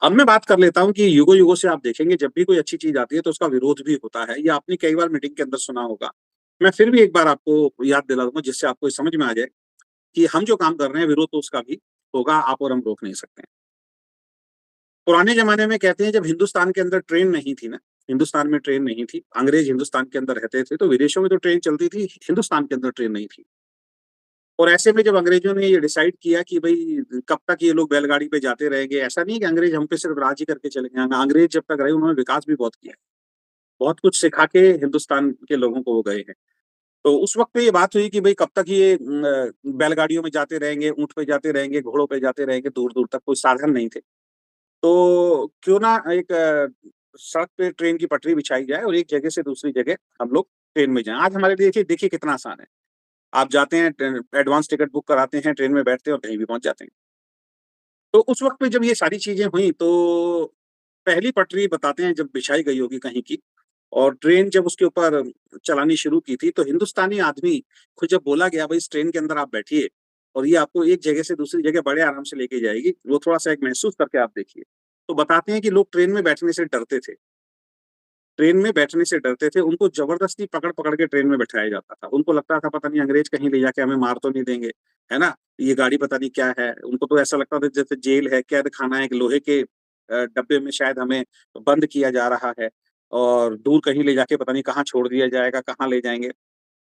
अब मैं बात कर लेता हूँ कि युगों-युगों से आप देखेंगे जब भी कोई अच्छी चीज़ आती है तो उसका विरोध भी होता है। ये आपने कई बार मीटिंग के अंदर सुना होगा। मैं फिर भी एक बार आपको याद दिला दूँगा जिससे आपको ये समझ में आ जाए कि हम जो काम कर रहे हैं विरोध तो उसका भी होगा, आप और हम रोक नहीं सकते हैं। पुराने ज़माने में कहते हैं जब हिंदुस्तान के अंदर ट्रेन नहीं थी ना, हिंदुस्तान में ट्रेन नहीं थी, अंग्रेज़ हिंदुस्तान के अंदर रहते थे तो विदेशों में तो ट्रेन चलती थी, हिंदुस्तान के अंदर ट्रेन नहीं थी। और ऐसे में जब अंग्रेज़ों ने ये डिसाइड किया कि भई कब तक ये लोग बैलगाड़ी पे जाते रहेंगे, ऐसा नहीं है कि अंग्रेज़ हम पे सिर्फ़ राज ही करके चले गए। अंग्रेज़ जब तक रहे उन्होंने विकास भी बहुत किया है। बहुत कुछ सिखा के हिंदुस्तान के लोगों को वो गए हैं। तो उस वक़्त पे ये बात हुई कि भई कब तक ये बैलगाड़ियों में जाते रहेंगे, ऊँट पे जाते रहेंगे, घोड़ों पे जाते रहेंगे, दूर-दूर तक कोई साधन नहीं थे। तो क्यों ना एक सड़क पे ट्रेन की पटरी बिछाई जाए और एक जगह से दूसरी जगह हम लोग ट्रेन में जाएँ। आज हमारे लिए देखिए देखिए कितना आसान है। आप जाते हैं एडवांस टिकट बुक कराते हैं, ट्रेन में बैठते हैं और कहीं भी पहुँच जाते हैं। तो उस वक़्त पे जब ये सारी चीज़ें हुई तो पहली पटरी बताते हैं जब बिछाई गई होगी कहीं की और ट्रेन जब उसके ऊपर चलानी शुरू की थी, तो हिंदुस्तानी आदमी को जब बोला गया भई इस ट्रेन के अंदर आप बैठिए और ये आपको एक जगह से दूसरी जगह बड़े आराम से लेके जाएगी, वो थोड़ा-सा एक महसूस करके आप देखिए। तो बताते हैं कि लोग ट्रेन में बैठने से डरते थे। ट्रेन में बैठने से डरते थे, उनको ज़बरदस्ती पकड़-पकड़ के ट्रेन में बैठाया जाता था। उनको लगता था पता नहीं अंग्रेज़ कहीं ले जाके हमें मार तो नहीं देंगे, है ना? ये गाड़ी पता नहीं क्या है? उनको तो ऐसा लगता था जैसे जेल है, कैद खाना है, एक लोहे के डब्बे में शायद हमें बंद किया जा रहा है और दूर कहीं ले जाके पता नहीं कहाँ छोड़ दिया जाएगा, कहाँ ले जाएँगे।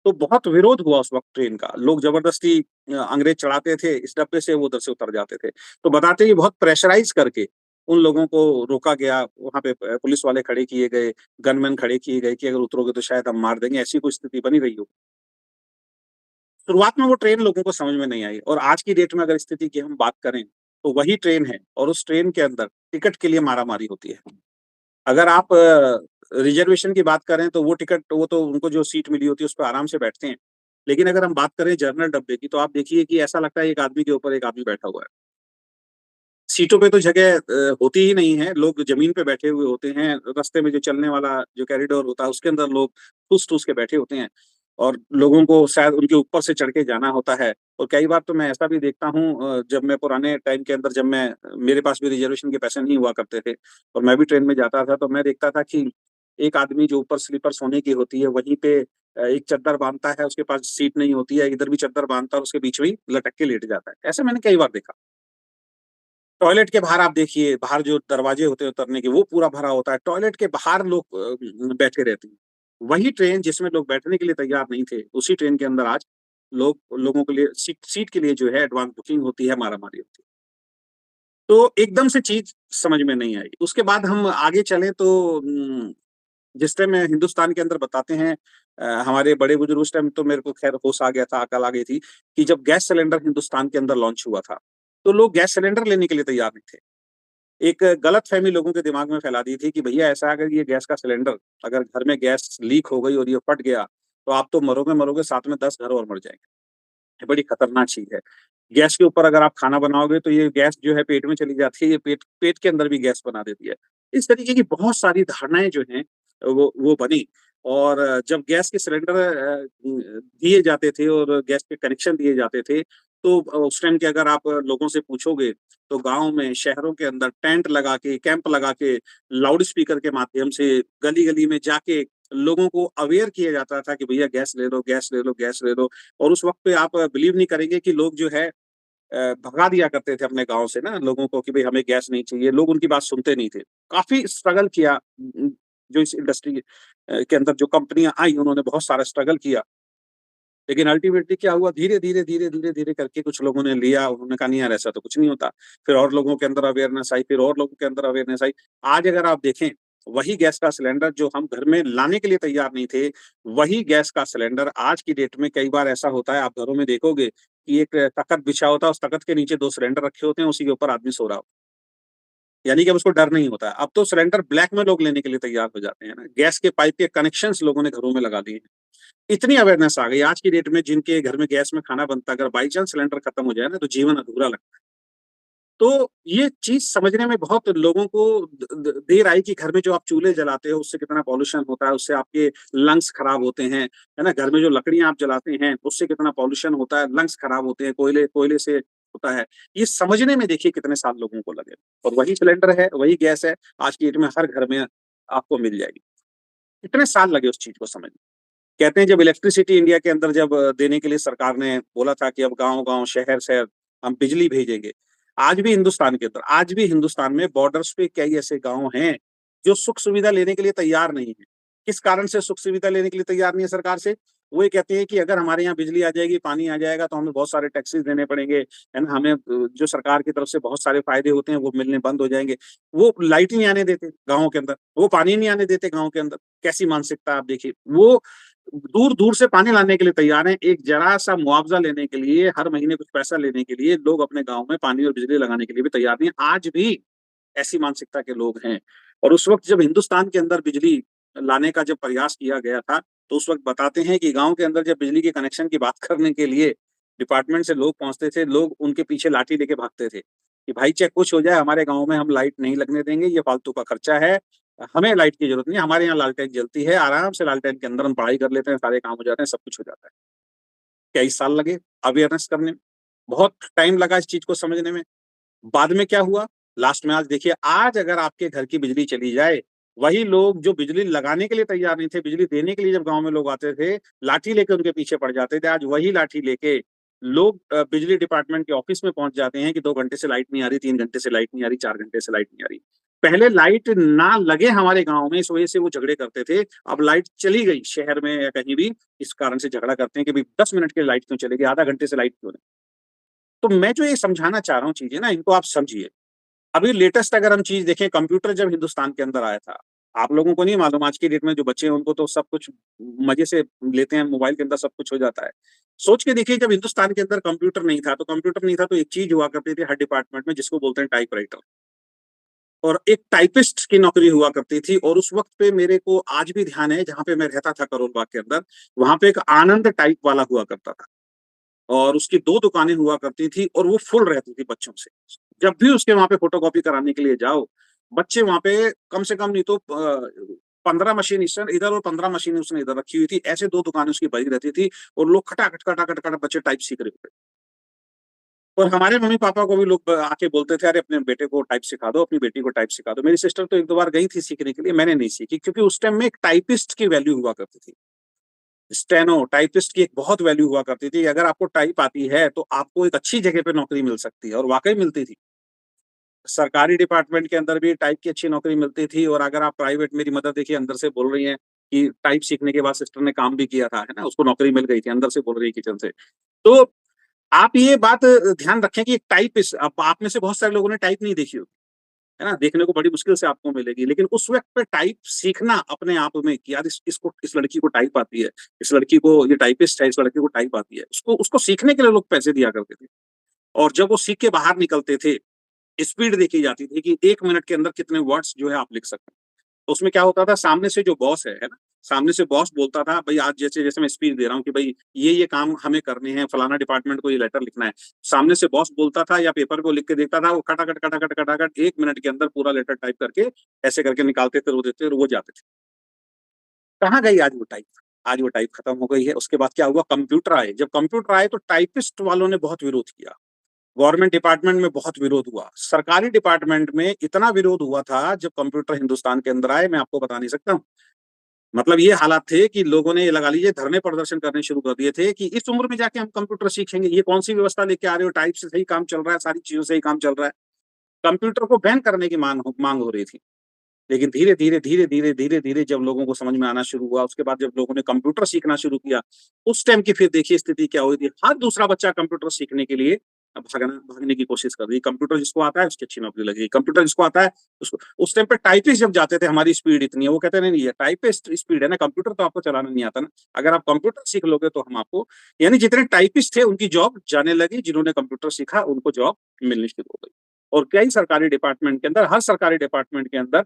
तो बहुत विरोध हुआ उस वक़्त ट्रेन का। लोग ज़बरदस्ती अंग्रेज़ चढ़ाते थे इस डब्बे से, वो उधर से उतर जाते थे। तो बताते हैं कि बहुत प्रेशराइज़ करके उन लोगों को रोका गया, वहाँ पे पुलिस वाले खड़े किए गए, गनमैन खड़े किए गए कि अगर उतरोगे तो शायद हम मार देंगे, ऐसी कोई स्थिति बनी रही हो। शुरुआत में वो ट्रेन लोगों को समझ में नहीं आई और आज की डेट में अगर स्थिति की हम बात करें, तो वही ट्रेन है और उस ट्रेन के अंदर टिकट के लिए मारा-मारी होती है। अगर आप रिज़र्वेशन की बात करें तो वो टिकट वो तो उनको जो सीट मिली होती है, उस पे आराम से बैठते हैं। लेकिन अगर हम बात करें जनरल डब्बे की, तो आप देखिए कि ऐसा लगता है एक आदमी के ऊपर एक आदमी बैठा हुआ है। सीटों पे तो जगह होती ही नहीं है, लोग ज़मीन पे बैठे हुए होते हैं, रास्ते में जो चलने वाला जो कॉरिडोर होता है, उसके अंदर लोग ठूस-ठूस के बैठे होते हैं और लोगों को शायद उनके ऊपर से चढ़ के जाना होता है और कई बार तो मैं ऐसा भी देखता हूँ जब मैं पुराने टाइम के अंदर जब मैं मेरे पास भी रिज़र्वेशन के पैसे नहीं हुआ करते थे और मैं भी ट्रेन में जाता था, तो मैं देखता था कि एक आदमी जो ऊपर स्लीपर सोने की होती है, वहीं पे एक चद्दर बाँधता है, उसके पास सीट नहीं होती है, इधर भी चद्दर बाँधता है और उसके बीच में ही लटक के लेट जाता है। ऐसा मैंने कई बार देखा। टॉयलेट के बाहर आप देखिए, बाहर जो दरवाजे होते हैं उतरने के, वो पूरा भरा होता है। टॉयलेट के बाहर लोग बैठे रहते हैं। वही ट्रेन जिसमें लोग बैठने के लिए तैयार नहीं थे, उसी ट्रेन के अंदर आज लोगों के लिए सीट सीट के लिए जो है एडवांस बुकिंग होती है, मारा-मारी होती है। तो एकदम से चीज़ समझ में नहीं आई। उसके बाद हम आगे चलें तो जिस टाइम हिंदुस्तान के अंदर बताते हैं हमारे बड़े-बुजुर्ग उस टाइम तो मेरे को ख़ैर होश आ गया था, अकल आ गई थी, कि जब गैस सिलेंडर हिंदुस्तान के अंदर लॉन्च हुआ था, तो लोग गैस सिलेंडर लेने के लिए तैयार नहीं थे। एक गलतफ़हमी लोगों के दिमाग में फैला दी थी कि भैया ऐसा अगर ये गैस का सिलेंडर अगर घर में गैस लीक हो गई और ये फट गया, तो आप तो मरोगे-मरोगे साथ में 10 घर और मर जाएँगे। ये बड़ी खतरनाक चीज़ है। गैस के ऊपर अगर आप खाना बनाओगे तो ये गैस जो है पेट में चली जाती है, ये पेट पेट के अंदर भी गैस बना देती है। इस तरीके की बहुत सारी धारणाएँ जो हैं वो बनी और जब गैस के सिलेंडर दिए जाते थे और गैस के कनेक्शन दिए जाते थे, तो उस टाइम के अगर आप लोगों से पूछोगे, तो गाँव में, शहरों के अंदर टेंट लगा के, कैंप लगा के, लाउड स्पीकर के माध्यम से गली-गली में जाके लोगों को अवेयर किया जाता था कि भैया गैस ले लो, गैस ले लो, गैस ले लो। और उस वक़्त पे आप बिलीव नहीं करेंगे कि लोग जो है भगा दिया करते थे अपने गाँव से ना लोगों को कि भई हमें गैस नहीं चाहिए, लोग उनकी बात सुनते नहीं थे। काफ़ी स्ट्रगल किया जो इस इंडस्ट्री के अंदर जो कंपनियाँ आई उन्होंने बहुत सारा स्ट्रगल किया। लेकिन अल्टीमेटली क्या हुआ धीरे-धीरे, धीरे-धीरे, धीरे करके कुछ लोगों ने लिया, उन्होंने कहा नहीं यार ऐसा तो कुछ नहीं होता। फिर और लोगों के अंदर अवेयरनेस आई, फिर और लोगों के अंदर अवेयरनेस आई। आज अगर आप देखें, वही गैस का सिलेंडर जो हम घर में लाने के लिए तैयार नहीं थे, वही गैस का सिलेंडर आज की डेट में कई बार ऐसा होता है आप घरों में देखोगे कि एक तख़्त बिछा होता है, उस तख़्त के नीचे 2 सिलेंडर रखे होते हैं, उसी के ऊपर आदमी सो रहा होता है। यानी कि अब उसको डर नहीं होता है। अब तो सिलेंडर ब्लैक में लोग लेने के लिए तैयार हो जाते हैं ना। गैस के पाइप के कनेक्शंस लोगों ने घरों में लगा दिए हैं। इतनी अवेयरनेस आ गई आज की डेट में जिनके घर में गैस में खाना बनता है, अगर बाई चांस सिलेंडर खत्म हो जाए ना, तो जीवन अधूरा लगता है। तो ये चीज़ समझने में बहुत लोगों को द द देर आई कि घर में जो आप चूल्हे जलाते हो, उससे कितना पॉल्यूशन होता है, उससे आपके लंग्स खराब होते हैं, है ना? घर में जो लकड़ियाँ आप जलाते हैं, उससे कितना पॉल्यूशन होता है, लंग्स खराब होते हैं, कोयले कोयले से होता है, ये समझने में देखिए कितने साल लोगों को लगे। और वही सिलेंडर है, वही गैस है, आज की डेट में हर घर में आपको मिल जाएगी। कितने साल लगे उस चीज़ को समझने में। कहते हैं जब इलेक्ट्रिसिटी इंडिया के अंदर जब देने के लिए सरकार ने बोला था कि अब गाँव-गाँव, शहर-शहर हम बिजली भेजेंगे। आज भी हिंदुस्तान में बॉर्डर्स पे कई ऐसे गाँव हैं, जो सुख-सुविधा लेने के लिए तैयार नहीं हैं। किस कारण से सुख-सुविधा लेने के लिए तैयार नहीं है सरकार से? वो ये कहते हैं कि अगर हमारे यहाँ बिजली आ जाएगी, पानी आ जाएगा तो हमें बहुत सारे टैक्सेस देने पड़ेंगे, है ना? हमें जो सरकार की तरफ से बहुत सारे फ़ायदे होते हैं वो मिलने बंद हो जाएँगे। वो लाइट ही नहीं आने देते गाँवों के अंदर, वो पानी नहीं आने देते गाँव के अंदर। कैसी मानसिकता आप देखिए। वो दूर-दूर से पानी लाने के लिए तैयार हैं, एक ज़रा-सा मुआवज़ा लेने के लिए, हर महीने कुछ पैसा लेने के लिए लोग अपने गाँव में पानी और बिजली लगाने के लिए भी तैयार नहीं हैं। आज भी ऐसी मानसिकता के लोग हैं। और उस वक़्त जब हिंदुस्तान के अंदर बिजली लाने का जब प्रयास किया गया था, तो उस वक़्त बताते हैं कि गाँव के अंदर जब बिजली के कनेक्शन की बात करने के लिए डिपार्टमेंट से लोग पहुँचते थे, लोग उनके पीछे लाठी लेके भागते थे, कि भाई चाहे कुछ हो जाए हमारे गाँव में हम लाइट नहीं लगने देंगे, ये फालतू का खर्चा है, हमें लाइट की ज़रूरत नहीं है, हमारे यहाँ लालटेन जलती है, आराम से लालटेन के अंदर हम पढ़ाई कर लेते हैं, सारे काम हो जाते हैं, सब कुछ हो जाता है। कई साल लगे अवेयरनेस करने में, बहुत टाइम लगा इस चीज़ को समझने में। बाद में क्या हुआ? लास्ट में आज देखिए, आज अगर आपके घर की बिजली चली जाए, वही लोग जो बिजली लगाने के लिए तैयार नहीं थे, बिजली देने के लिए जब गाँव में लोग आते थे, लाठी लेके उनके पीछे पड़ जाते थे। आज वही लाठी लेके लोग बिजली डिपार्टमेंट के ऑफिस में पहुँच जाते हैं कि 2 घंटे से लाइट नहीं आ रही, 3 घंटे से लाइट नहीं आ रही, 4 घंटे से लाइट नहीं आ रही। पहले लाइट ना लगे हमारे गाँव में, इस वजह से वो झगड़े करते थे। अब लाइट चली गई शहर में या कहीं भी, इस कारण से झगड़ा करते हैं कि भई 10 मिनट के लिए लाइट क्यों चलेगी, आधा घंटे से लाइट क्यों नहीं? तो मैं जो ये समझाना चाह रहा हूँ चीज़ें ना, इनको आप समझिए। अभी लेटेस्ट अगर हम चीज़ देखें, कंप्यूटर जब हिंदुस्तान के अंदर आया था, आप लोगों को नहीं मालूम, आज की डेट में जो बच्चे हैं उनको तो सब कुछ मज़े से लेते हैं, मोबाइल के अंदर सब कुछ हो जाता है। सोच के देखिए, जब हिंदुस्तान के अंदर कंप्यूटर नहीं था तो एक चीज़ हुआ करती थी हर डिपार्टमेंट में, जिसको बोलते हैं टाइपराइटर। और एक टाइपिस्ट की नौकरी हुआ करती थी, और उस वक़्त पे मेरे को आज भी ध्यान है, जहाँ पे मैं रहता था करोल बाग के अंदर, वहाँ पे एक आनंद टाइप वाला हुआ करता था। और उसकी 2 दुकानें हुआ करती थी और वो फुल रहती थी बच्चों से। जब भी उसके वहाँ पे फ़ोटोकॉपी कराने के लिए जाओ, बच्चे वहाँ पे कम से कम नहीं तो 15 मशीन इस इधर और 15 मशीनें उसने इधर रखी हुई थी। ऐसे 2 दुकानें उसकी भरी रहती थी और लोग खटाखट, खटाखट, खटाखट बच्चे टाइप सीख रहे होते। और हमारे मम्मी-पापा को भी लोग आके बोलते थे, "अरे! अपने बेटे को टाइप सिखा दो, अपनी बेटी को टाइप सिखा दो।" मेरी सिस्टर तो 1-2 बार गई थी सीखने के लिए, मैंने नहीं सीखी, क्योंकि उस टाइम में एक टाइपिस्ट की वैल्यू हुआ करती थी। स्टेनो, टाइपिस्ट की एक बहुत वैल्यू हुआ करती थी। अगर आपको टाइप आती है, तो आपको एक अच्छी जगह पे नौकरी मिल सकती है, और वाक़ई मिलती थी। सरकारी डिपार्टमेंट के अंदर भी टाइप की अच्छी नौकरी मिलती थी, और अगर आप प्राइवेट, मेरी मदर देखिए अंदर से बोल रही हैं कि टाइप सीखने के बाद सिस्टर ने काम भी किया था, है ना? उसको नौकरी मिल गई थी, अंदर से बोल रही है किचन से। तो आप ये बात ध्यान रखें कि टाइपिस्ट, अब आप में से बहुत सारे लोगों ने टाइप नहीं देखी होगी। है ना? देखने को बड़ी मुश्किल से आपको मिलेगी, लेकिन उस वक़्त पे टाइप सीखना अपने आप में कि यार इस लड़की को टाइप आती है, इस लड़की को ये टाइपिस्ट है, इस लड़के को टाइप आती है। उसको उसको सीखने के लिए लोग पैसे दिया करते थे, और जब वो सीख के बाहर निकलते थे, स्पीड देखी जाती थी कि 1 मिनट के अंदर कितने वर्ड्स जो है आप लिख सकते हैं। तो उसमें क्या होता था, सामने से जो बॉस है ना? सामने से बॉस बोलता था, भई आज जैसे-जैसे मैं स्पीच दे रहा हूँ कि भई ये काम हमें करने हैं, फलाना डिपार्टमेंट को ये लेटर लिखना है। सामने से बॉस बोलता था या पेपर को लिख के देता था, वो खटाखट, खटाखट, खटाखट 1 मिनट के अंदर पूरा लेटर टाइप करके ऐसे करके निकालते थे, वो देते और वो जाते थे। कहाँ गई आज वो टाइप? आज वो टाइप खत्म हो गई है। उसके बाद क्या हुआ, कंप्यूटर आए। जब कंप्यूटर आए तो टाइपिस्ट वालों ने बहुत विरोध किया। गवर्नमेंट डिपार्टमेंट में बहुत विरोध हुआ। सरकारी डिपार्टमेंट में इतना विरोध हुआ था जब कंप्यूटर हिंदुस्तान के अंदर आए, मैं आपको बता नहीं सकता हूँ। मतलब ये हालात थे कि लोगों ने ये लगा लीजिए धरने प्रदर्शन करने शुरू कर दिए थे कि इस उम्र में जाके हम कंप्यूटर सीखेंगे, ये कौन-सी व्यवस्था लेके आ रहे हो, टाइप से सही काम चल रहा है, सारी चीज़ों से ही काम चल रहा है। कंप्यूटर को बैन करने की माँग हो रही थी। लेकिन धीरे-धीरे, धीरे-धीरे, धीरे-धीरे जब लोगों को समझ में आना शुरू हुआ, उसके बाद जब लोगों ने कंप्यूटर सीखना शुरू किया, उस टाइम की फिर देखिए स्थिति क्या हुई थी। हर दूसरा बच्चा कंप्यूटर सीखने के लिए भागने की कोशिश कर रही है। कंप्यूटर जिसको आता है उसकी अच्छी नौकरी लगी। कंप्यूटर जिसको आता है उसको, उस टाइम पे टाइपिस्ट जब जाते थे, हमारी स्पीड इतनी है, वो कहते हैं नहीं, नहीं ये टाइपिस्ट स्पीड है ना, कंप्यूटर तो आपको चलाना नहीं आता ना। अगर आप कंप्यूटर सीख लोगे तो हम आपको, यानी जितने टाइपिस्ट थे उनकी जॉब जाने लगी, जिन्होंने कंप्यूटर सीखा उनको जॉब मिलनी शुरू हो गई। और कई सरकारी डिपार्टमेंट के अंदर, हर सरकारी डिपार्टमेंट के अंदर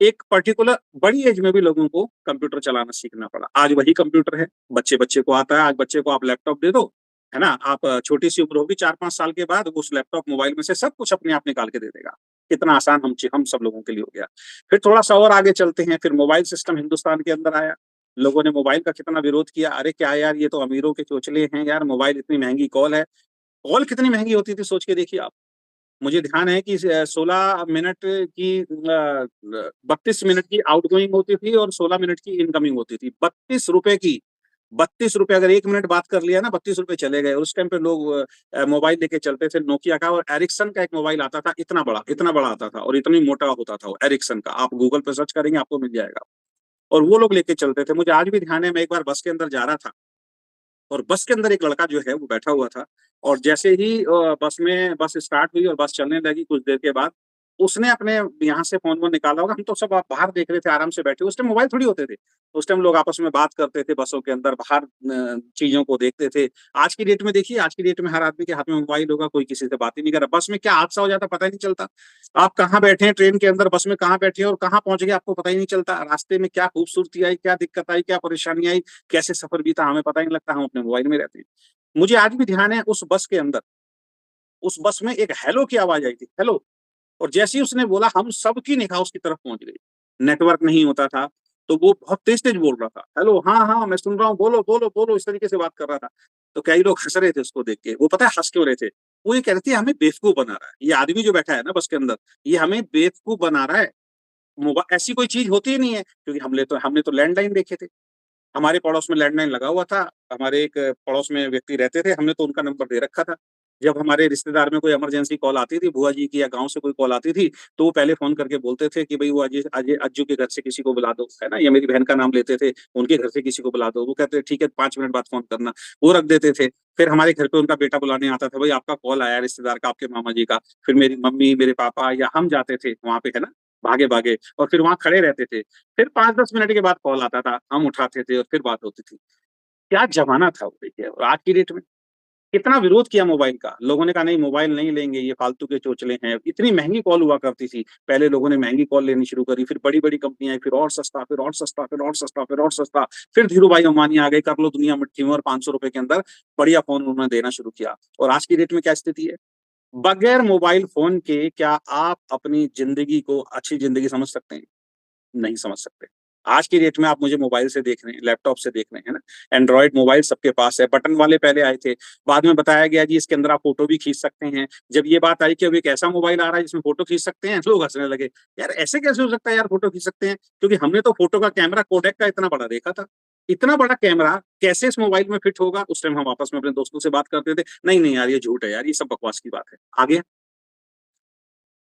एक पर्टिकुलर बड़ी एज में भी लोगों को कंप्यूटर चलाना सीखना पड़ा। आज वही कंप्यूटर है, बच्चे-बच्चे को आता है, आज बच्चे को आप लैपटॉप दे दो, है ना? आप छोटी-सी उम्र होगी 4-5 साल के बाद, वो उस लैपटॉप, मोबाइल में से सब कुछ अपने आप निकाल के दे देगा। कितना आसान हम सब लोगों के लिए हो गया। फिर थोड़ा-सा और आगे चलते हैं, फिर मोबाइल सिस्टम हिंदुस्तान के अंदर आया। लोगों ने मोबाइल का कितना विरोध किया, अरे क्या यार, ये तो अमीरों के चोचले हैं यार, मोबाइल इतनी महँगी कॉल है। कॉल कितनी महंगी होती थी सोच के देखिए आप। मुझे ध्यान है कि 16 मिनट की 32 मिनट की आउटगोइंग होती थी और 16 मिनट की इनकमिंग होती थी। 32 रुपए की, 32 रुपए, अगर 1 मिनट बात कर लिया ना 32 रुपए चले गए। उस टाइम पे लोग मोबाइल लेके चलते थे नोकिया का, और एरिक्सन का एक मोबाइल आता था, इतना बड़ा आता था और इतनी मोटा होता था वो एरिक्सन का। आप गूगल पे सर्च करेंगे आपको मिल जाएगा। और वो लोग लेके चलते थे। मुझे आज भी ध्यान है, मैं एक बार बस के अंदर जा रहा था और बस के अंदर एक लड़का जो है वो बैठा हुआ था, और जैसे ही बस स्टार्ट हुई और बस चलने लगी कुछ देर के बाद, उसने अपने यहाँ से फोन वोन निकाला होगा। हम तो सब बाहर देख रहे थे आराम से बैठे, उस टाइम मोबाइल थोड़ी होते थे। उस टाइम लोग आपस में बात करते थे बसों के अंदर, बाहर चीजों को देखते थे। आज की डेट में देखिए, आज की डेट में हर आदमी के हाथ में मोबाइल होगा, कोई किसी से बात ही नहीं कर रहा। बस में क्या हादसा हो जाता पता ही नहीं चलता। आप कहाँ बैठे हैं ट्रेन के अंदर, बस में कहाँ बैठे हैं और कहाँ पहुंच गए आपको पता ही नहीं चलता। रास्ते में क्या खूबसूरती आई, क्या दिक्कत आई, क्या परेशानी आई, कैसे सफर बीता, हमें पता ही नहीं लगता। हम अपने मोबाइल में रहते हैं। मुझे आज भी ध्यान है, उस बस के अंदर, उस बस में एक हेलो की आवाज आई थी, हेलो। और जैसे ही उसने बोला, हम सबकी निगाह उसकी तरफ पहुंच गई। नेटवर्क नहीं होता था, तो वो बहुत तेज तेज बोल रहा था, हेलो, हाँ हाँ मैं सुन रहा हूँ, बोलो बोलो बोलो, इस तरीके से बात कर रहा था। तो कई लोग हंस रहे थे उसको देख के। वो पता है हंस क्यों रहे थे? वो ये कह रहे थे हमें बेवकूफ बना रहा है, ये आदमी जो बैठा है ना बस के अंदर, ये हमें बेवकूफ बना रहा है। मोबाइल ऐसी कोई चीज होती ही नहीं है, क्योंकि हमने तो लैंडलाइन देखे थे। हमारे पड़ोस में लैंडलाइन लगा हुआ था। हमारे एक पड़ोस में व्यक्ति रहते थे, हमने तो उनका नंबर दे रखा था। जब हमारे रिश्तेदार में कोई इमरजेंसी कॉल आती थी, बुआ जी की या गाँव से कोई कॉल आती थी, तो वो पहले फ़ोन करके बोलते थे कि भई वो अजय अजय अज्जू के घर से किसी को बुला दो, है ना? या मेरी बहन का नाम लेते थे, उनके घर से किसी को बुला दो। वो कहते ठीक है 5 मिनट बाद फ़ोन करना। वो रख देते थे। फिर हमारे घर पे उनका बेटा बुलाने आता था, भई आपका कॉल आया है रिश्तेदार का, आपके मामा जी का। फिर मेरी मम्मी, मेरे पापा या हम जाते थे वहाँ पे, है ना? भागे-भागे, और फिर वहाँ खड़े रहते थे। फिर 5-10 मिनट के बाद कॉल आता था, हम उठाते थे और फिर बात होती थी। क्या ज़माना था वो देखिए। और आज की डेट में कितना विरोध किया मोबाइल का। लोगों ने कहा नहीं मोबाइल नहीं लेंगे, ये फालतू के चोचले हैं। इतनी महँगी कॉल हुआ करती थी। पहले लोगों ने महँगी कॉल लेनी शुरू करी, फिर बड़ी-बड़ी कंपनियाँ आई, फिर और सस्ता, फिर और सस्ता, फिर और सस्ता, फिर और सस्ता। फिर धीरूभाई अंबानी आ गए, कर लो दुनिया मुट्ठी में, और ₹500 के अंदर बढ़िया फ़ोन उन्होंने देना शुरू किया। और आज की डेट में क्या स्थिति है? बगैर मोबाइल फ़ोन के क्या आप अपनी ज़िंदगी को अच्छी ज़िंदगी समझ सकते हैं? नहीं समझ सकते। आज की डेट में आप मुझे मोबाइल से देख रहे हैं, लैपटॉप से देख रहे हैं ना? एंड्रॉइड मोबाइल सबके पास है, बटन वाले पहले आए थे, बाद में बताया गया जी इसके अंदर आप फ़ोटो भी खींच सकते हैं। जब ये बात आई कि अब एक ऐसा मोबाइल आ रहा है जिसमें फ़ोटो खींच सकते हैं, लोग हँसने लगे। यार ऐसे कैसे हो सकता है यार फ़ोटो खींच सकते हैं? क्योंकि हमने तो फ़ोटो का कैमरा कोडेक का इतना बड़ा देखा था। इतना बड़ा कैमरा कैसे इस मोबाइल में फिट होगा? उस टाइम हम आपस में अपने दोस्तों से बात करते थे, नहीं, नहीं यार ये झूठ है यार, ये सब बकवास की बात है। आ गया।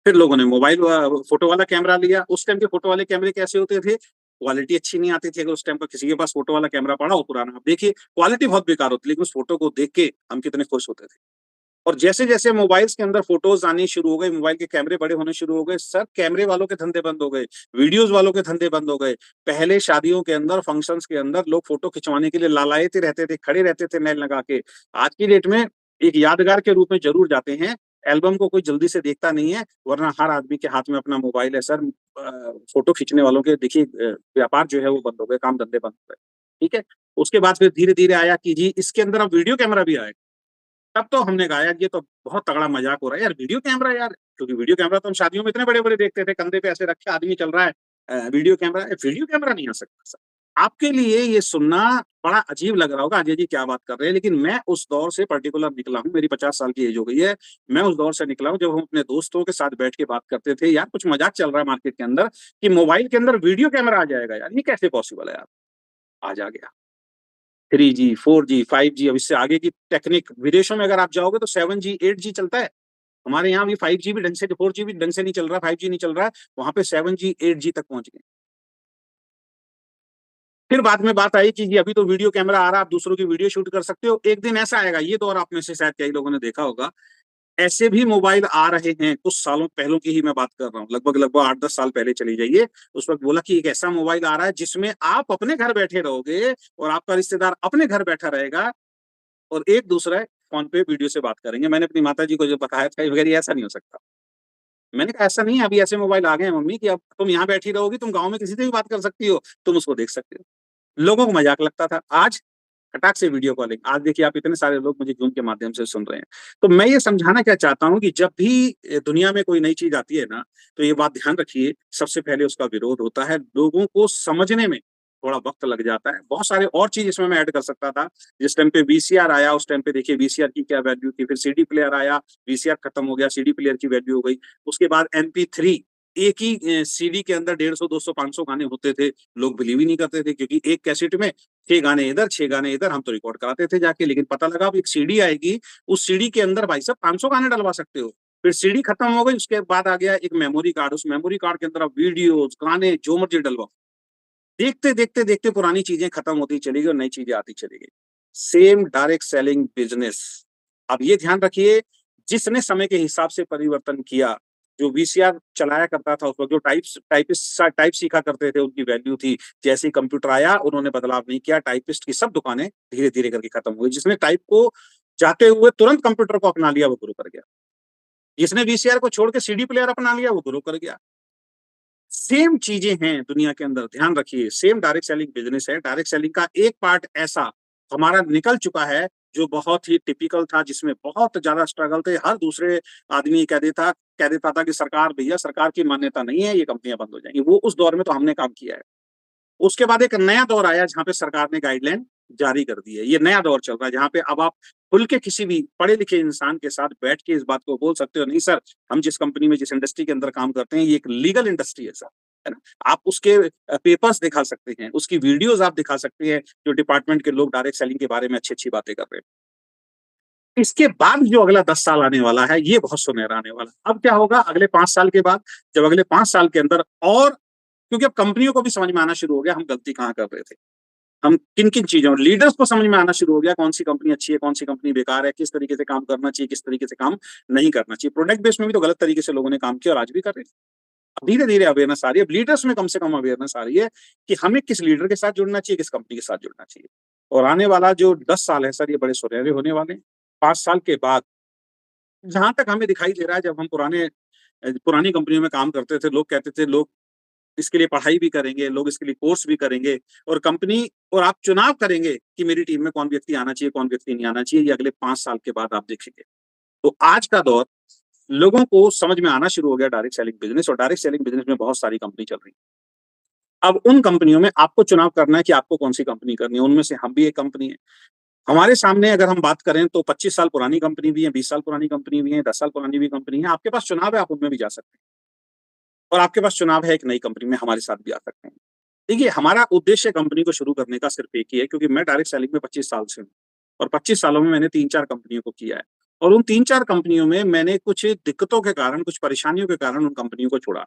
फिर लोगों ने मोबाइल फ़ोटो वाला कैमरा लिया। उस टाइम के फ़ोटो वाले कैमरे कैसे होते थे? क्वालिटी अच्छी नहीं आती थी। अगर उस टाइम पर किसी के पास फ़ोटो वाला कैमरा पड़ा हो पुराना, आप देखिए क्वालिटी बहुत बेकार होती, लेकिन उस फ़ोटो को देख के हम कितने खुश होते थे। और जैसे-जैसे मोबाइल्स के अंदर फ़ोटोज़ आनी शुरू हो गई, मोबाइल के कैमरे बड़े होने शुरू हो गए, सब कैमरे वालों के धंधे बंद हो गए, वीडियोज़ वालों के धंधे बंद हो गए। पहले शादियों के अंदर, फंक्शन्स के अंदर लोग फ़ोटो खिंचवाने के लिए लालायित रहते थे, खड़े रहते थे लाइन लगा के। आज की डेट में एक यादगार के रूप में ज़रूर जाते हैं। एल्बम को कोई जल्दी से देखता नहीं है, वरना हर आदमी के हाथ में अपना मोबाइल है सर। फ़ोटो खींचने वालों के देखिए व्यापार जो है वो बंद हो गए, काम धंधे बंद हो गए। ठीक है? उसके बाद फिर धीरे-धीरे आया कि जी इसके अंदर अब वीडियो कैमरा भी आएगा। तब तो हमने कहा यार ये तो बहुत तगड़ा मज़ाक हो रहा है यार, वीडियो कैमरा यार, क्योंकि वीडियो कैमरा तो हम शादियों में इतने बड़े-बड़े देखते थे, कंधे पे ऐसे रख के आदमी चल रहा है। वीडियो कैमरा नहीं आ सकता सर। आपके लिए ये सुनना बड़ा अजीब लग रहा होगा, अजय जी क्या बात कर रहे हैं, लेकिन मैं उस दौर से पर्टिकुलर निकला हूँ, मेरी 50 साल की एज हो गई है। मैं उस दौर से निकला हूँ जब हम अपने दोस्तों के साथ बैठ के बात करते थे, यार कुछ मज़ाक चल रहा है मार्केट के अंदर कि मोबाइल के अंदर वीडियो कैमरा आ जाएगा यार, ये कैसे पॉसिबल है यार? आज आ गया। 3G, 4G, 5G, अब इससे आगे की टेक्निक विदेशों में अगर आप जाओगे तो 7G, 8G चलता है। हमारे यहाँ अभी 5G भी ढंग से, 4G भी ढंग से नहीं चल रहा, 5G नहीं चल रहा है, वहाँ पे 7G, 8G तक पहुँच गए। फिर बाद में बात आई कि जी अभी तो वीडियो कैमरा आ रहा है, आप दूसरों की वीडियो शूट कर सकते हो। एक दिन ऐसा आएगा, ये दौर आप में से शायद कई लोगों ने देखा होगा, ऐसे भी मोबाइल आ रहे हैं, कुछ सालों पहलों की ही मैं बात कर रहा हूँ, लगभग 8-10 साल पहले चली जाइए। उस वक़्त बोला कि एक ऐसा मोबाइल आ रहा है जिसमें आप अपने घर बैठे रहोगे और आपका रिश्तेदार अपने घर बैठा रहेगा और एक-दूसरे फ़ोन पे वीडियो से बात करेंगे। मैंने अपनी माताजी को जब बताया था, ये कह रही ऐसा नहीं हो सकता। मैंने कहा ऐसा नहीं है, अभी ऐसे मोबाइल आ गए हैं मम्मी कि अब तुम यहाँ बैठी रहोगी, तुम गाँव में किसी से भी बात कर सकती हो, तुम उसको देख सकते हो। लोगों को मज़ाक लगता था, आज फटाक से वीडियो कॉलिंग। आज देखिए आप इतने सारे लोग मुझे ज़ूम के माध्यम से सुन रहे हैं। तो मैं ये समझाना क्या चाहता हूँ कि जब भी दुनिया में कोई नई चीज़ आती है ना, तो ये बात ध्यान रखिए, सबसे पहले उसका विरोध होता है। लोगों को समझने में थोड़ा वक्त लग जाता है। बहुत सारे और चीज इसमें मैं ऐड कर सकता था। जिस टाइम पे वीसीआर आया, उस टाइम पे देखिए वीसीआर की क्या वैल्यू थी, फिर सीडी प्लेयर आया, वीसीआर खत्म हो गया, सीडी प्लेयर की वैल्यू हो गई। उसके बाद MP3, एक ही सीडी के अंदर 150, 200, 500 गाने होते थे। लोग बिलीव ही नहीं करते थे, क्योंकि एक कैसेट में 6 गाने इधर, 6 गाने इधर, हम तो रिकॉर्ड कराते थे जाके। लेकिन पता लगा अब एक सीडी आएगी, उस सीडी के अंदर भाई साहब 500 गाने डलवा सकते हो। फिर सीडी खत्म हो गई, उसके बाद आ गया एक मेमोरी कार्ड। उस मेमोरी कार्ड के अंदर आप वीडियोस, गाने जो मर्जी डलवाओ। देखते देखते देखते पुरानी चीजें खत्म होती चली गई और नई चीजें आती चली गई। Same direct selling business. अब ये ध्यान रखिए, जिसने समय के हिसाब से परिवर्तन किया, जो वीसीआर चलाया करता था उस वक्त, जो टाइप सीखा करते थे, उनकी वैल्यू थी। जैसे ही कंप्यूटर आया, उन्होंने बदलाव नहीं किया, टाइपिस्ट की सब दुकानें धीरे धीरे करके खत्म हुई। जिसने टाइप को जाते हुए तुरंत कंप्यूटर को अपना लिया, वो गुरु कर गया। जिसने वीसीआर को छोड़ के सीडी प्लेयर अपना लिया, वो ग्रो कर गया। सेम चीजें हैं दुनिया के अंदर, ध्यान रखिए। सेम डायरेक्ट सेलिंग बिजनेस है। डायरेक्ट सेलिंग का एक पार्ट ऐसा हमारा निकल चुका है, जो बहुत ही टिपिकल था, जिसमें बहुत ज्यादा स्ट्रगल थे। हर दूसरे आदमी कह देता था कि सरकार, भैया सरकार की मान्यता नहीं है, ये कंपनियां बंद हो जाएंगी। वो उस दौर में तो हमने काम किया है। उसके बाद एक नया दौर आया, जहां पे सरकार ने गाइडलाइन जारी कर दी है। ये नया दौर चल रहा है, जहां पे अब आप खुल के किसी भी पढ़े लिखे इंसान के साथ बैठ के इस बात को बोल सकते हो, नहीं सर, हम जिस कंपनी में, जिस इंडस्ट्री के अंदर काम करते हैं, ये एक लीगल इंडस्ट्री है सर, है ना। आप उसके पेपर्स दिखा सकते हैं, उसकी वीडियोस आप दिखा सकते हैं, जो डिपार्टमेंट के लोग डायरेक्ट सेलिंग के बारे में अच्छी अच्छी बातें कर रहे हैं। इसके बाद जो अगला 10 साल आने वाला है, ये बहुत सुनहरा आने वाला है। अब क्या होगा अगले 5 साल के बाद, जब अगले 5 साल के अंदर, और क्योंकि अब कंपनियों को भी समझ में आना शुरू हो गया हम गलती कहाँ कर रहे थे, हम किन किन चीजों, लीडर्स को समझ में आना शुरू हो गया कौन सी कंपनी अच्छी है, कौन सी कंपनी बेकार है, किस तरीके से काम करना चाहिए, किस तरीके से काम नहीं करना चाहिए। प्रोडक्ट बेस में भी तो गलत तरीके से लोगों ने काम किया और आज भी कर रहे हैं। अब धीरे धीरे अवेयरनेस आ रही है, लीडर्स में कम से कम अवेयरनेस आ रही है कि हमें किस लीडर के साथ जुड़ना चाहिए, किस कंपनी के साथ जुड़ना चाहिए। और आने वाला जो 10 साल है सर, ये बड़े सुनहरे होने वाले हैं। 5 साल के बाद, जहां तक हमें दिखाई दे रहा है, जब हम पुरानी कंपनियों में काम करते थे, लोग कहते थे, लोग इसके लिए पढ़ाई भी करेंगे, लोग इसके लिए कोर्स भी करेंगे, और कंपनी, और आप चुनाव करेंगे कि मेरी टीम में कौन व्यक्ति आना चाहिए, कौन व्यक्ति नहीं आना चाहिए। ये अगले 5 साल के बाद आप देखेंगे। तो आज का दौर, लोगों को समझ में आना शुरू हो गया डायरेक्ट सेलिंग बिजनेस, और डायरेक्ट सेलिंग बिजनेस में बहुत सारी कंपनी चल रही है। अब उन कंपनियों में आपको चुनाव करना है कि आपको कौन सी कंपनी करनी है। उनमें से हम भी एक कंपनी है। हमारे सामने अगर हम बात करें तो 25 साल पुरानी कंपनी भी है, 20 साल पुरानी कंपनी भी है, 10 साल पुरानी भी कंपनी है। आपके पास चुनाव है, आप उनमें भी जा सकते हैं, और आपके पास चुनाव है एक नई कंपनी में, हमारे साथ भी आ सकते हैं। देखिए, हमारा उद्देश्य कंपनी को शुरू करने का सिर्फ एक ही है, क्योंकि मैं डायरेक्ट सेलिंग में 25 साल से हूँ, और 25 सालों में मैंने 3-4 कंपनियों को किया है। और उन 3-4 कंपनियों में मैंने कुछ दिक्कतों के कारण, कुछ परेशानियों के कारण उन कंपनियों को छोड़ा।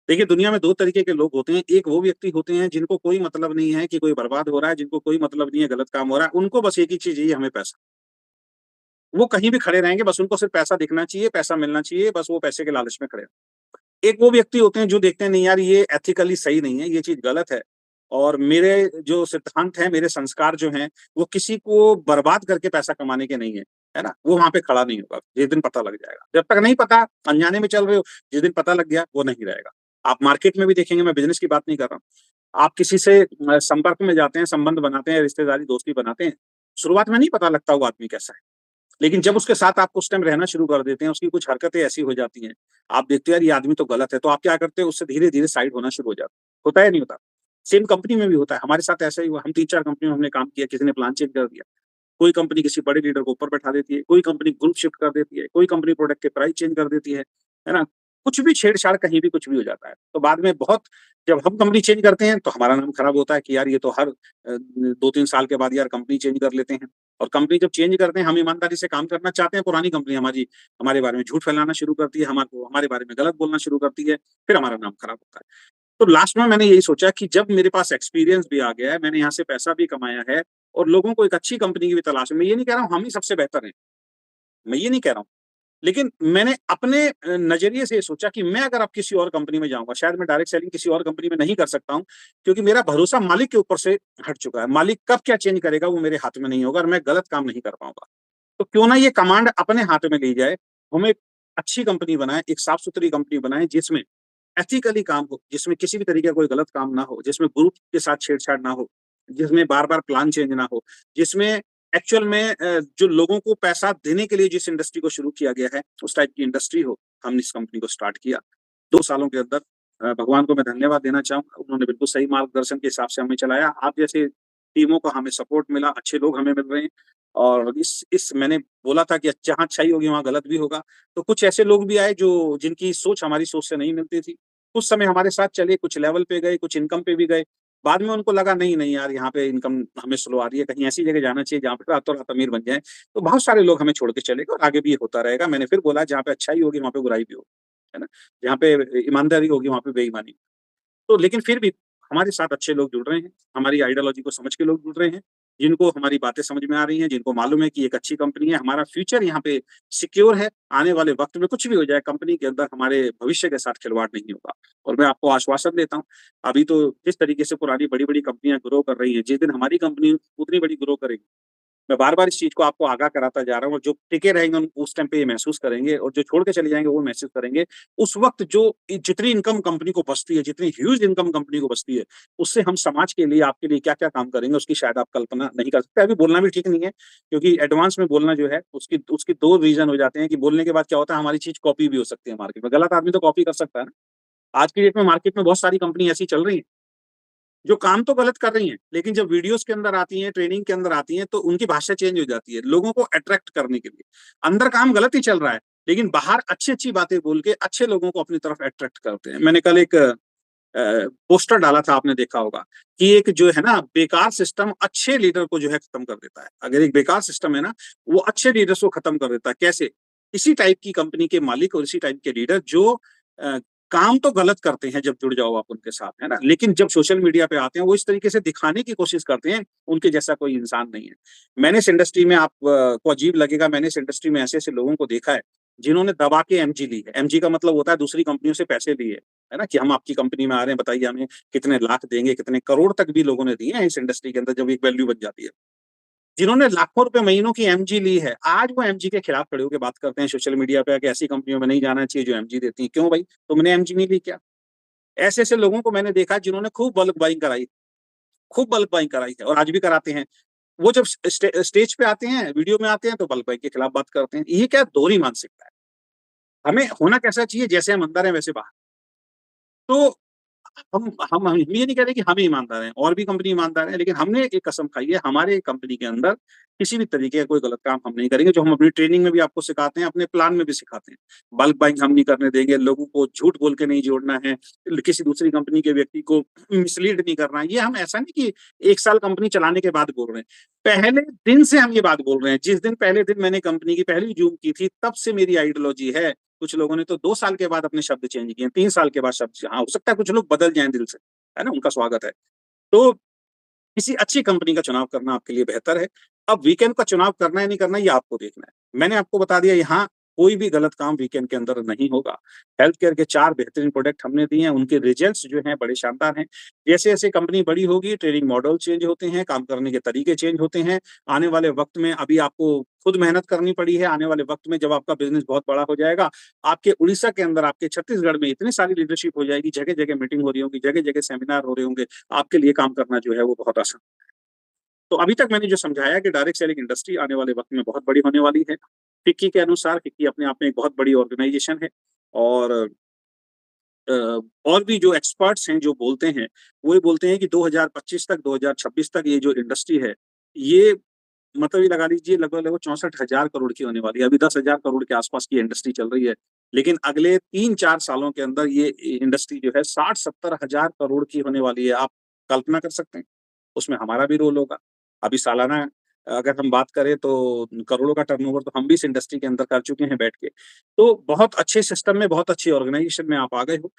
देखिए, दुनिया में 2 तरीके के लोग होते हैं। एक वो व्यक्ति होते हैं जिनको कोई मतलब नहीं है कि कोई बर्बाद हो रहा है, जिनको कोई मतलब नहीं है गलत काम हो रहा है, उनको बस एक ही चीज़ चाहिए, हमें पैसा। वो कहीं भी खड़े रहेंगे, बस उनको सिर्फ पैसा दिखना चाहिए, पैसा मिलना चाहिए, बस वो पैसे के लालच में खड़े हैं। एक वो व्यक्ति होते हैं जो देखते हैं, नहीं यार, ये एथिकली सही नहीं है, ये चीज़ गलत है, और मेरे जो सिद्धांत हैं, मेरे संस्कार जो हैं, वो किसी को बर्बाद करके पैसा कमाने के नहीं है, है ना? वो वहाँ पे खड़ा नहीं होगा, जिस दिन पता लग जाएगा। जब तक नहीं पता, अनजाने में चल रहे हो, जिस दिन पता लग गया, वो नहीं रहेगा। आप मार्केट में भी देखेंगे, मैं बिज़नेस की बात नहीं कर रहा हूँ। आप किसी से संपर्क में जाते हैं, संबंध बनाते हैं, रिश्तेदारी, दोस्ती बनाते हैं, शुरुआत में नहीं पता लगता वो आदमी कैसा है। लेकिन जब उसके साथ आप कुछ टाइम रहना शुरू कर देते हैं, उसकी कुछ हरकतें ऐसी हो जाती हैं, आप देखते हो यार ये आदमी तो गलत है, तो आप क्या करते हो, उससे धीरे-धीरे साइड होना शुरू हो जाता है। होता है या नहीं होता? सेम कंपनी में भी होता है, हमारे साथ ऐसा ही हुआ। हम 3-4 कंपनियों में हमने काम किया, किसी ने प्लान चेंज कर दिया। कोई कंपनी किसी बड़े लीडर को ऊपर बैठा देती है, कोई कंपनी ग्रुप शिफ्ट कर देती है, कोई कंपनी प्रोडक्ट के प्राइस चेंज कर देती है ना? कुछ भी छेड़-छाड़ कहीं भी कुछ भी हो जाता है। तो बाद में बहुत, जब हम कंपनी चेंज करते हैं तो हमारा नाम खराब होता है कि यार ये तो हर 2-3 साल के बाद यार कंपनी चेंज कर लेते हैं। और कंपनी जब चेंज करते हैं, हम ईमानदारी से काम करना चाहते हैं, पुरानी कंपनी हमारी हमारे बारे में झूठ फैलाना शुरू करती है, हमारे बारे में गलत बोलना शुरू करती है, फिर हमारा नाम खराब होता है। तो लास्ट में मैंने यही सोचा कि जब मेरे पास एक्सपीरियंस भी आ गया है, मैंने यहाँ से पैसा भी कमाया है, और लोगों को एक अच्छी कंपनी की भी तलाश है। मैं ये नहीं कह रहा हूँ हम ही सबसे बेहतर हैं, मैं ये नहीं कह रहा हूँ। लेकिन मैंने अपने नज़रिए से ये सोचा कि मैं अगर अब किसी और कंपनी में जाऊँगा, शायद मैं डायरेक्ट सेलिंग किसी और कंपनी में नहीं कर सकता हूँ, क्योंकि मेरा भरोसा मालिक के ऊपर से हट चुका है। मालिक कब क्या चेंज करेगा वो मेरे हाथ में नहीं होगा, और मैं गलत काम नहीं कर पाऊँगा। तो क्यों ना ये कमांड अपने हाथ में ली जाए, हम एक अच्छी कंपनी बनाएँ, एक साफ-सुथरी कंपनी बनाएँ, जिसमें एथिकली काम हो, जिसमें किसी भी तरीके का कोई गलत काम ना हो, जिसमें ग्रुप के साथ छेड़छाड़ ना हो, जिसमें बार-बार प्लान चेंज ना हो, जिसमें एक्चुअल में जो लोगों को पैसा देने के लिए जिस इंडस्ट्री को शुरू किया गया है, उस टाइप की इंडस्ट्री हो। हमने इस कंपनी को स्टार्ट किया। 2 सालों के अंदर भगवान को मैं धन्यवाद देना चाहूँगा। उन्होंने बिल्कुल सही मार्गदर्शन के हिसाब से हमें चलाया। आप जैसे टीमों का हमें सपोर्ट मिला, अच्छे लोग हमें मिल रहे हैं और इस मैंने बोला था कि जहाँ अच्छाई होगी वहाँ गलत भी होगा। तो कुछ ऐसे लोग भी आए जो जिनकी सोच हमारी सोच से नहीं मिलती थी। कुछ समय हमारे साथ चले, कुछ लेवल पे गए, कुछ इनकम पे भी गए। बाद में उनको लगा नहीं, नहीं यार यहाँ पे इनकम हमें स्लो आ रही है, कहीं ऐसी जगह जाना चाहिए जहाँ पे रातों-रात अमीर बन जाएँ। तो बहुत सारे लोग हमें छोड़ के चले गए और आगे भी ये होता रहेगा। मैंने फिर बोला जहाँ पे अच्छाई होगी वहाँ पे बुराई भी होगी, है ना? जहाँ पे ईमानदारी होगी वहाँ पे बेईमानी। तो लेकिन फिर भी हमारे साथ अच्छे लोग जुड़ रहे हैं, हमारी आइडियोलॉजी को समझ के लोग जुड़ रहे हैं, जिनको हमारी बातें समझ में आ रही हैं, जिनको मालूम है कि एक अच्छी कंपनी है, हमारा फ्यूचर यहाँ पे सिक्योर है, आने वाले वक़्त में कुछ भी हो जाए कंपनी के अंदर हमारे भविष्य के साथ खिलवाड़ नहीं होगा। और मैं आपको आश्वासन देता हूँ, अभी तो जिस तरीके से पुरानी बड़ी-बड़ी कंपनियाँ ग्रो कर रही हैं, जिस दिन हमारी कंपनी उतनी बड़ी ग्रो करेगी, मैं बार-बार इस चीज़ को आपको आगाह कराता जा रहा हूँ और जो टिके रहेंगे उन उस टाइम पे ये महसूस करेंगे और जो छोड़ के चले जाएँगे वो महसूस करेंगे। उस वक़्त जो जितनी इनकम कंपनी को बचती है, जितनी ह्यूज इनकम कंपनी को बचती है, उससे हम समाज के लिए, आपके लिए क्या-क्या काम करेंगे उसकी शायद आप कल्पना नहीं कर सकते। अभी बोलना भी ठीक नहीं है क्योंकि एडवांस में बोलना जो है उसकी उसके 2 रीज़न हो जाते हैं कि बोलने के बाद क्या होता है हमारी चीज़ कॉपी भी हो सकती है मार्केट में। गलत आदमी तो कॉपी कर सकता है ना। आज की डेट में मार्केट में बहुत सारी कंपनी ऐसी चल रही हैं जो काम तो गलत कर रही हैं, लेकिन जब वीडियोज़ के अंदर आती हैं, ट्रेनिंग के अंदर आती हैं, तो उनकी भाषा चेंज हो जाती है, लोगों को अट्रैक्ट करने के लिए। अंदर काम गलत ही चल रहा है, लेकिन बाहर अच्छी-अच्छी बातें बोल के अच्छे लोगों को अपनी तरफ अट्रैक्ट करते हैं। मैंने कल एक पोस्टर डाला था आपने देखा होगा, कि एक जो है ना बेकार सिस्टम अच्छे लीडर को जो है खत्म कर देता है। अगर एक बेकार सिस्टम है ना, वो अच्छे लीडर्स को खत्म कर देता है। कैसे? इसी टाइप की कंपनी के मालिक और इसी टाइप के लीडर जो अ, काम तो गलत करते हैं जब जुड़ जाओ आप उनके साथ, है ना? लेकिन जब सोशल मीडिया पे आते हैं, वो इस तरीके से दिखाने की कोशिश करते हैं, उनके जैसा कोई इंसान नहीं है। मैंने इस इंडस्ट्री में को अजीब लगेगा, मैंने इस इंडस्ट्री में ऐसे-ऐसे लोगों को देखा है, जिन्होंने दबा के एमजी ली है। एमजी का मतलब होता है दूसरी कंपनियों से पैसे लिए, है ना? कि हम आपकी कंपनी में आ रहे हैं, बताइए हमें कितने लाख देंगे, कितने करोड़ तक भी लोगों ने दिए हैं इस इंडस्ट्री के अंदर जब एक वैल्यू बन जाती है। जिन्होंने लाखों रुपए महीनों की एमजी ली है, आज वो एमजी के खिलाफ खड़े होके बात करते हैं सोशल मीडिया पे कि ऐसी कंपनियों में नहीं जाना चाहिए जो एमजी देती हैं। क्यों भाई? तुमने एमजी नहीं ली क्या? ऐसे-ऐसे लोगों को मैंने देखा जिन्होंने खूब बल्क बाइंग कराई, खूब बल्क बाइंग कराई है और आज भी कराते हैं। वो जब स्टेज पे आते हैं, वीडियो में आते हैं तो बल्क बाइंग के खिलाफ बात करते हैं। ये क्या दोहरी मानसिकता है? हमें होना कैसा चाहिए जैसे हम अंदर हैं वैसे बाहर। तो हम ये नहीं कह रहे कि हम ही ईमानदार हैं, और भी कंपनी ईमानदार है, लेकिन हमने एक कसम खाई है, हमारे कंपनी के अंदर किसी भी तरीके का कोई गलत काम हम नहीं करेंगे, जो हम अपनी ट्रेनिंग में भी आपको सिखाते हैं, अपने प्लान में भी सिखाते हैं। बल्क बाइंग हम नहीं करने देंगे, लोगों को झूठ बोल के नहीं जोड़ना है, किसी दूसरी कंपनी के व्यक्ति को मिसलीड नहीं करना है। ये हम ऐसा नहीं कि 1 साल कंपनी चलाने के बाद बोल रहे हैं। पहले दिन से हम ये बात बोल रहे हैं, जिस दिन पहले दिन मैंने कंपनी की पहली जूम की थी, तब से मेरी आइडियोलॉजी है। कुछ लोगों ने तो 2 साल के बाद अपने शब्द चेंज किए, 3 साल के बाद शब्द, हाँ, हो सकता है कुछ लोग बदल जाएँ दिल से, है ना? उनका स्वागत है। तो किसी अच्छी कंपनी का चुनाव करना आपके लिए बेहतर है। अब वीकेंड का चुनाव करना है नहीं करना ये आपको देखना है। मैंने आपको बता दिया यहाँ कोई भी गलत काम वीकेंड के अंदर नहीं होगा। हेल्थ केयर के 4 बेहतरीन प्रोडक्ट हमने दिए हैं, उनके रिजल्ट्स जो हैं बड़े शानदार हैं। जैसे-जैसे कंपनी बड़ी होगी, ट्रेनिंग मॉडल चेंज होते हैं, काम करने के तरीके चेंज होते हैं। आने वाले वक़्त में अभी आपको खुद मेहनत करनी पड़ी है, आने वाले वक़्त में जब आपका बिज़नेस बहुत बड़ा हो जाएगा, आपके उड़ीसा के अंदर, आपके छत्तीसगढ़ में इतनी सारी लीडरशिप हो जाएगी, जगह-जगह मीटिंग हो रही होगी, जगह-जगह सेमिनार हो रहे होंगे, आपके लिए काम करना जो है वो बहुत आसान। तो अभी तक मैंने जो समझाया कि डायरेक्ट सेलिंग इंडस्ट्री आने वाले वक़्त में बहुत बड़ी होने वाली है। फिक्की के अनुसार फिक्की अपने आप में एक बहुत बड़ी ऑर्गेनाइज़ेशन है और अ, और भी जो एक्सपर्ट्स हैं जो बोलते हैं, वो ये बोलते हैं कि 2025 तक 2026 तक ये जो इंडस्ट्री है, ये मतलब ये लगा लीजिए लगभग-लगभग 64,000 करोड़ की होने वाली है। अभी 10,000 करोड़ के आस-पास की इंडस्ट्री चल रही है। लेकिन अगले 3-4 सालों के अंदर ये इंडस्ट्री जो है 60-70 हज़ार करोड़ की होने वाली है। आप कल्पना कर सकते हैं? उसमें हमारा भी रोल होगा। अभी सालाना अगर हम बात करें तो करोड़ों का टर्नओवर तो हम भी इस इंडस्ट्री के अंदर कर चुके हैं बैठ के। तो बहुत अच्छे सिस्टम में, बहुत अच्छी ऑर्गेनाइज़ेशन में आप आ गए हो।